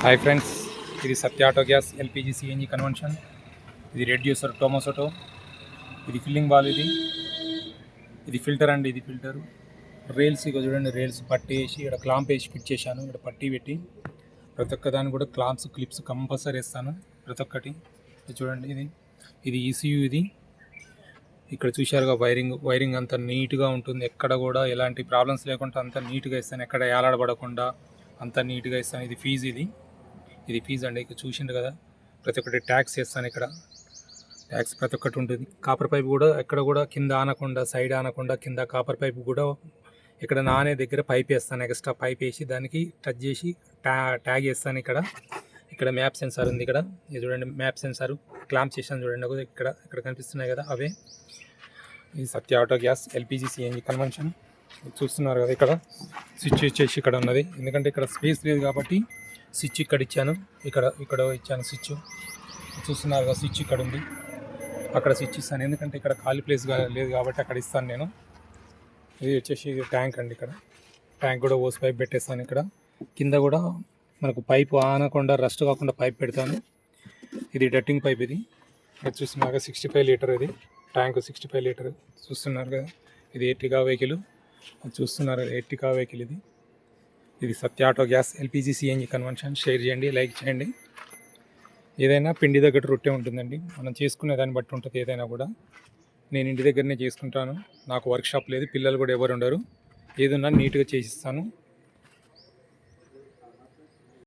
Hi friends, ఇది Satya auto gas LPG CNG conversion. ఇది reducer టోమోసోటో. ఇది ఫిల్లింగ్ బాల్. ఇది ఫిల్టర్ అండి. ఇది ఫిల్టర్ రైల్స్. ఇక చూడండి, రైల్స్ పట్టి వేసి ఇక్కడ క్లాంప్ వేసి ఫిట్ చేశాను. ఇక్కడ పట్టి పెట్టి ప్రతి ఒక్క దాన్ని కూడా క్లాంప్స్ క్లిప్స్ కంపల్సరీ వేస్తాను ప్రతి ఒక్కటి. ఇది చూడండి, ఇది ఈసీయూ. ఇది ఇక్కడ చూశారుగా వైరింగ్ అంతా నీట్గా ఉంటుంది. ఎక్కడ కూడా ఎలాంటి ప్రాబ్లమ్స్ లేకుండా అంతా నీట్గా ఇస్తాను. ఎక్కడ ఏలాడబడకుండా అంతా నీట్గా ఇస్తాను. ఇది ఫీజ్ అండి. ఇక్కడ చూసిండు కదా, ప్రతి ఒక్కటి ట్యాక్స్ వేస్తాను. ఇక్కడ ట్యాక్స్ ప్రతి ఒక్కటి ఉంటుంది. కాపర్ పైప్ కూడా ఎక్కడ కూడా కింద ఆనకుండా, సైడ్ ఆనకుండా కింద కాపర్ పైప్ కూడా ఇక్కడ నానే దగ్గర పైప్ వేస్తాను. ఎక్స్ట్రా పైప్ వేసి దానికి టచ్ చేసి ట్యాగ్ వేస్తాను. ఇక్కడ మ్యాప్ సెన్సార్ ఉంది. ఇక్కడ ఇది చూడండి, మ్యాప్ సెన్సార్ క్లాంప్ చేసాను చూడండి. ఇక్కడ కనిపిస్తున్నాయి కదా, అవే. ఇది Satya auto gas LPG CNG conversion. చూస్తున్నారు కదా, ఇక్కడ స్విచ్ వచ్చేసి ఇక్కడ ఉన్నది. ఎందుకంటే ఇక్కడ స్పేస్ లేదు కాబట్టి స్విచ్ ఇక్కడ ఇచ్చాను. ఇక్కడ ఇచ్చాను స్విచ్. చూస్తున్నారు కదా, స్విచ్ ఇక్కడ ఉంది. అక్కడ స్విచ్ ఇస్తాను, ఎందుకంటే ఇక్కడ ఖాళీ ప్లేస్ లేదు కాబట్టి అక్కడ ఇస్తాను నేను. ఇది వచ్చేసి ట్యాంక్ అండి. ఇక్కడ ట్యాంక్ కూడా ఓస్ పైప్ పెట్టేస్తాను. ఇక్కడ కింద కూడా మనకు పైప్ ఆనకుండా, రస్ట్ కాకుండా పైప్ పెడతాను. ఇది డట్టింగ్ పైప్. ఇది చూస్తున్నారు 65 లీటర్. ఇది ట్యాంక్ 65 లీటర్. చూస్తున్నారు కదా, ఇది ఎర్టిగా వెహికల్. చూస్తున్నారు, ఎర్టిగా వెహికల్. ఇది Satya auto gas LPG CNG conversion. Share చేయండి, లైక్ చేయండి. ఏదైనా పిండి దగ్గర రొట్టె ఉంటుందండి. మనం చేసుకునే దాన్ని బట్టి ఉంటుంది. ఏదైనా కూడా నేను ఇంటి దగ్గరనే చేసుకుంటాను. నాకు వర్క్షాప్ లేదు, పిల్లలు కూడా ఎవరు ఉండరు. ఏదన్నా నీట్గా చేసిస్తాను.